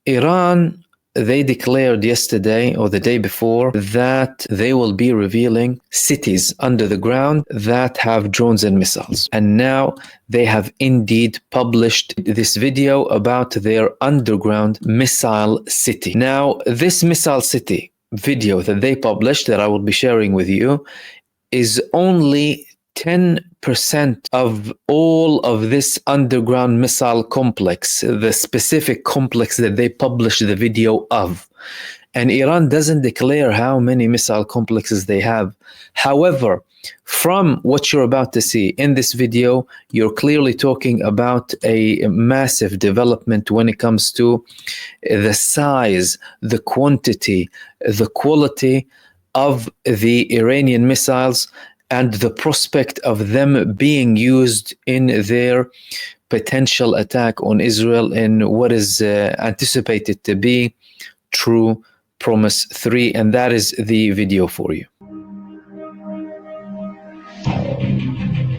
Iran, they declared yesterday or the day before that they will be revealing cities under the ground that have drones and missiles. And now they have indeed published this video about their underground missile city. Now, this missile city video that they published, that I will be sharing with you, is only 10% of all of this underground missile complex, the specific complex that they published the video of. And Iran doesn't declare how many missile complexes they have. However, from what you're about to see in this video, you're clearly talking about a massive development when it comes to the size, the quantity, the quality of the Iranian missiles, and the prospect of them being used in their potential attack on Israel in what is anticipated to be True Promise 3, and that is the video for you.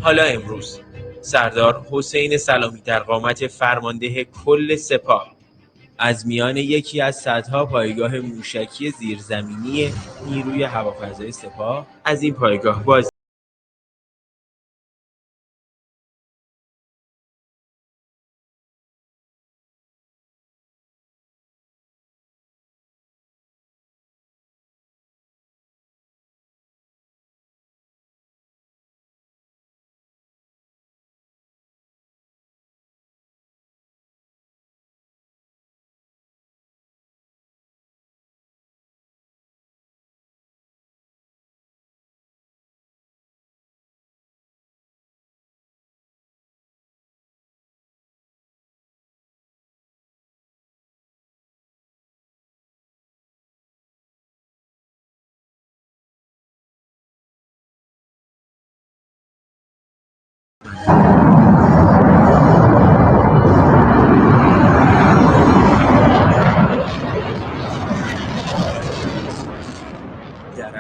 حالا امروز سردار حسین سلامی در قامت فرمانده کل سپاه از میان یکی از صدها پایگاه موشکی زیرزمینی نیروی هوافضای سپاه از این پایگاه باز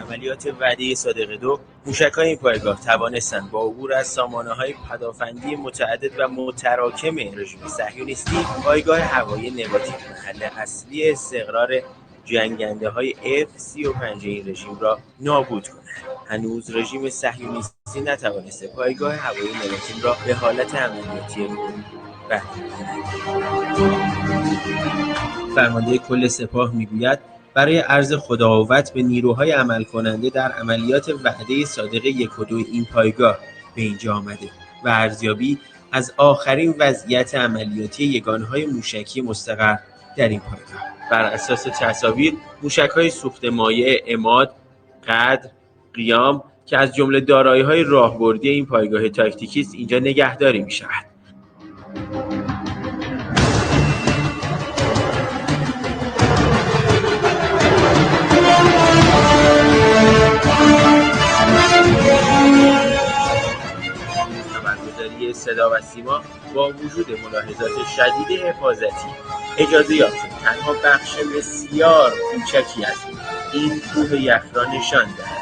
عملیات وعده صادق 2 موشک‌های این پایگاه توانستند با عبور از سامانه‌های پدافندی متعدد و متراکم رژیم صهیونیستی پایگاه هوایی نباتیک محل اصلی استقرار جنگنده‌های F-35 این رژیم را نابود کنند. هنوز رژیم صهیونیستی نتوانسته پایگاه هوایی نباتیک را به حالت عملیاتی برگرداند. فرمانده کل سپاه میگوید برای عرض خداوت به نیروهای عمل کننده در عملیات وعده صادق 1 و 2 این پایگاه به اینجا آمده و ارزیابی از آخرین وضعیت عملیاتی یگانهای موشکی مستقر در این پایگاه. بر اساس تصاویر موشک‌های سوخت مایع عماد، قدر، قیام که از جمله دارایی‌های راهبردی این پایگاه تاکتیکی است اینجا نگهداری می‌شود. خبرگزاری صدا و سیما با وجود ملاحظات شدید حفاظتی اجازه یافته تنها بخش بسیار کوچکی از این کوه یخ را نشان دهد.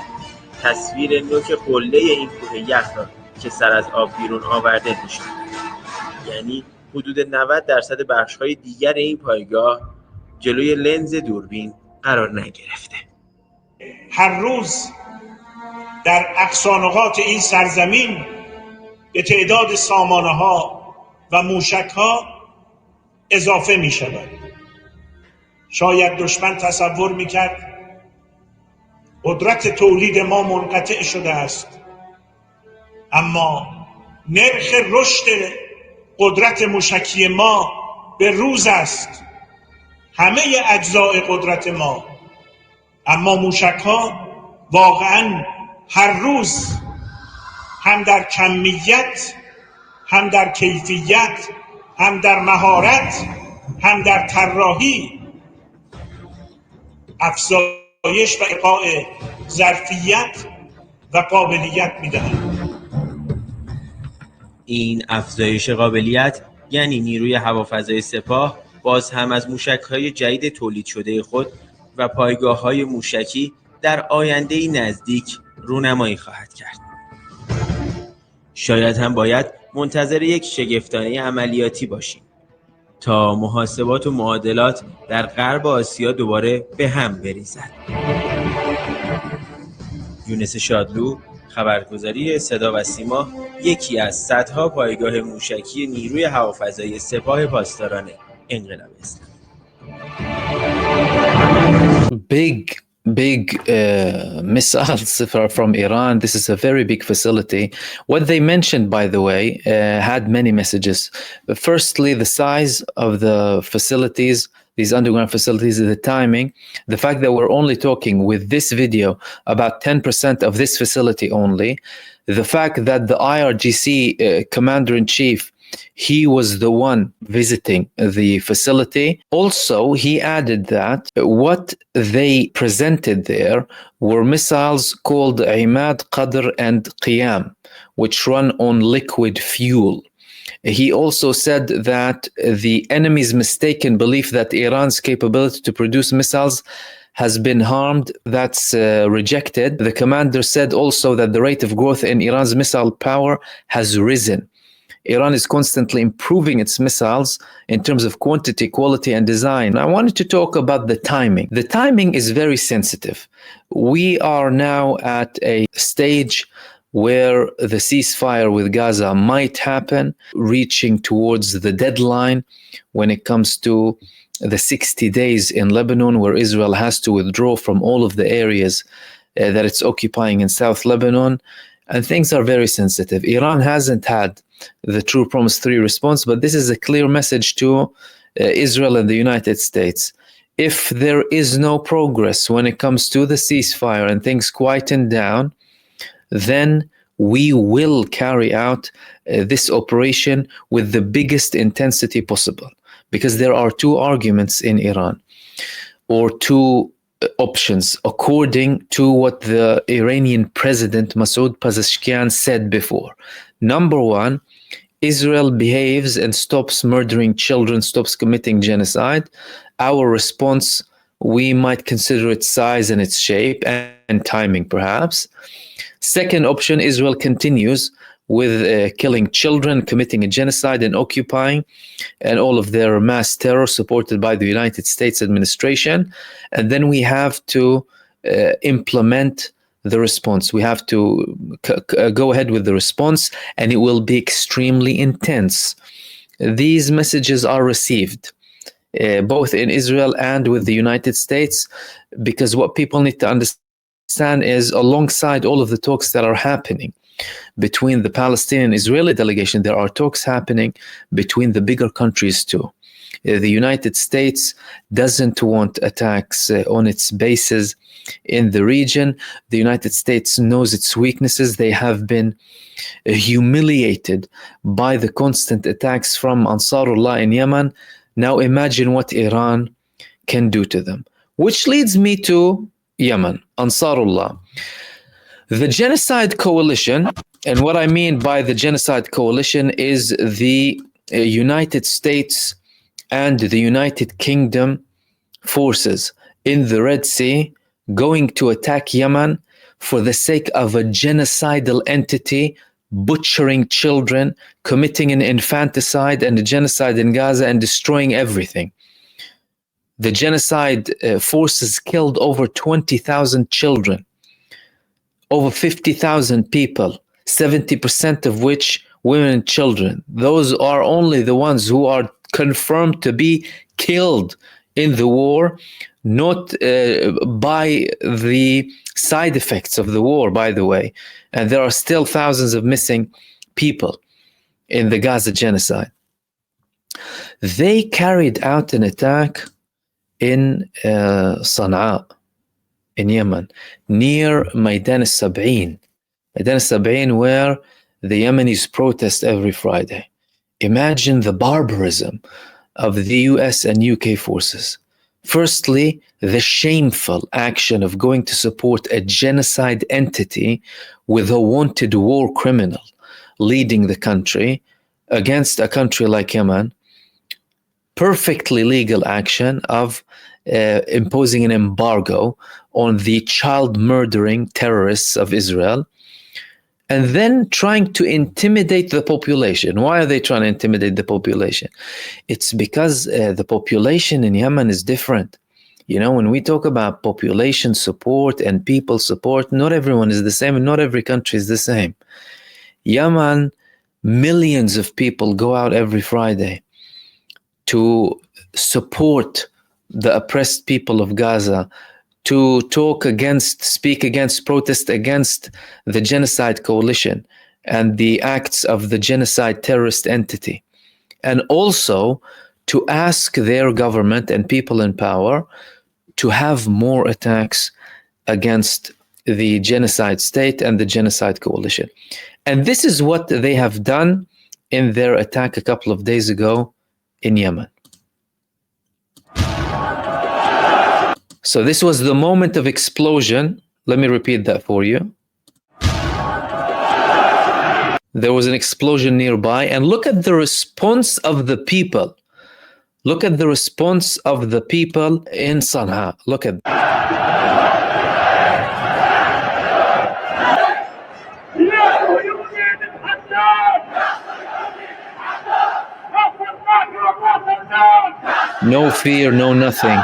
تصویر نوک قله این کوه یخ را که سر از آب بیرون آورده نشان دهد. یعنی حدود 90% بخش‌های دیگر این پایگاه جلوی لنز دوربین قرار نگرفته. هر روز در اقصا نقاط این سرزمین به تعداد سامانه‌ها و موشک‌ها اضافه می‌شود. شاید دشمن تصور می‌کرد قدرت تولید ما منقطع شده است، اما نرخ رشد قدرت موشکی ما به روز است. همه اجزای قدرت ما، اما موشک‌ها واقعاً هر روز هم در کمیت، هم در کیفیت، هم در مهارت، هم در طراحی افزایش و ارتقاء ظرفیت و قابلیت می‌دهند. این افزایش قابلیت یعنی نیروی هوافضای سپاه باز هم از موشک‌های جدید تولید شده خود و پایگاه‌های موشکی در آینده‌ای نزدیک رونمایی خواهد کرد. شاید هم باید منتظر یک شگفتانه عملیاتی باشیم. تا محاسبات و معادلات در غرب آسیا دوباره به هم بریزد. یونس شادلو، خبرگزاری صدا و سیما، یکی از صدها پایگاه موشکی نیروی هوافضایی سپاه پاسداران انقلاب اسلامی. Big missiles from Iran. This is a very big facility. What they mentioned, by the way, had many messages. Firstly, the size of the facilities, these underground facilities, the timing, the fact that we're only talking with this video about 10% of this facility only, the fact that the IRGC commander-in-chief, he was the one visiting the facility. Also, he added that what they presented there were missiles called Imad, Qadr, and Qiyam, which run on liquid fuel. He also said that the enemy's mistaken belief that Iran's capability to produce missiles has been harmed, that's rejected. The commander said also that the rate of growth in Iran's missile power has risen. Iran is constantly improving its missiles in terms of quantity, quality, and design. I wanted to talk about the timing. The timing is very sensitive. We are now at a stage where the ceasefire with Gaza might happen, reaching towards the deadline when it comes to the 60 days in Lebanon, where Israel has to withdraw from all of the areas that it's occupying in South Lebanon. And things are very sensitive. Iran hasn't had the True Promise 3 response, but this is a clear message to Israel and the United States. If there is no progress when it comes to the ceasefire and things quieten down, then we will carry out this operation with the biggest intensity possible. Because there are two arguments in Iran, or two options, according to what the Iranian president Masoud Pezeshkian said before. Number one, Israel behaves and stops murdering children, stops committing genocide. Our response, we might consider its size and its shape and timing, perhaps. Second option, Israel continues with killing children, committing a genocide, and occupying, and all of their mass terror supported by the United States administration. And then we have to implement the response. We have to go ahead with the response, and it will be extremely intense. These messages are received both in Israel and with the United States, because what people need to understand is, alongside all of the talks that are happening between the Palestinian and Israeli delegation, there are talks happening between the bigger countries too. The United States doesn't want attacks on its bases in the region. The United States knows its weaknesses. They have been humiliated by the constant attacks from Ansarullah in Yemen. Now imagine what Iran can do to them. Which leads me to Yemen, Ansarullah. The genocide coalition, and what I mean by the genocide coalition is the United States and the United Kingdom forces in the Red Sea going to attack Yemen for the sake of a genocidal entity, butchering children, committing an infanticide and a genocide in Gaza, and destroying everything. The genocide forces killed over 20,000 children, over 50,000 people, 70% of which women and children. Those are only the ones who are confirmed to be killed in the war, not by the side effects of the war, by the way. And there are still thousands of missing people in the Gaza genocide. They carried out an attack in Sana'a, in Yemen, near Maidan al-Sab'in. Maidan al-Sab'in, where the Yemenis protest every Friday. Imagine the barbarism of the US and UK forces. Firstly, the shameful action of going to support a genocide entity with a wanted war criminal leading the country against a country like Yemen. Perfectly legal action of imposing an embargo on the child murdering terrorists of Israel. and then trying to intimidate the population. Why are they trying to intimidate the population? It's because the population in Yemen is different. You know, when we talk about population support and people support, not everyone is the same, and not every country is the same. Yemen, millions of people go out every Friday to support the oppressed people of Gaza, to speak against, protest against the genocide coalition and the acts of the genocide terrorist entity, and also to ask their government and people in power to have more attacks against the genocide state and the genocide coalition. And this is what they have done in their attack a couple of days ago in Yemen. So this was the moment of explosion. Let me repeat that for you. There was an explosion nearby, and look at the response of the people. Look at the response of the people in Sana'a. Look at no fear, no nothing.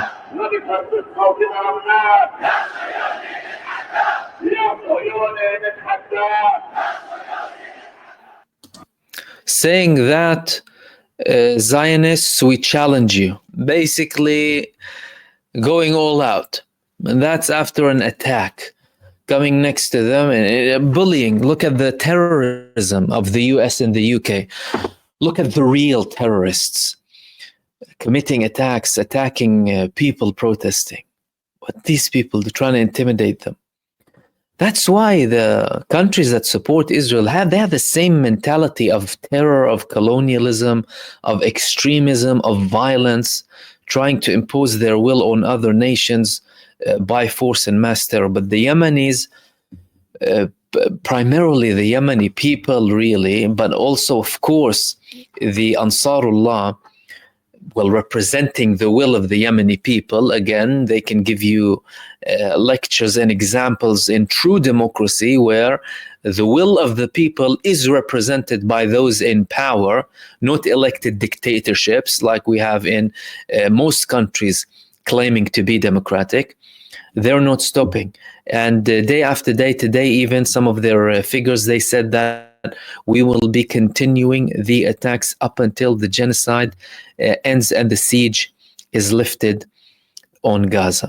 Saying that Zionists, we challenge you. Basically going all out. And that's after an attack, coming next to them and bullying. Look at the terrorism of the US and the UK. Look at the real terrorists committing attacks, attacking people protesting. But these people, they're trying to intimidate them. That's why the countries that support Israel have the same mentality of terror, of colonialism, of extremism, of violence, trying to impose their will on other nations by force and mass terror. But the Yemenis, primarily the Yemeni people really, but also of course the Ansarullah, well, representing the will of the Yemeni people. Again, they can give you lectures and examples in true democracy where the will of the people is represented by those in power, not elected dictatorships like we have in most countries claiming to be democratic. They're not stopping. And day after day, today even, some of their figures, they said that we will be continuing the attacks up until the genocide ends and the siege is lifted on Gaza.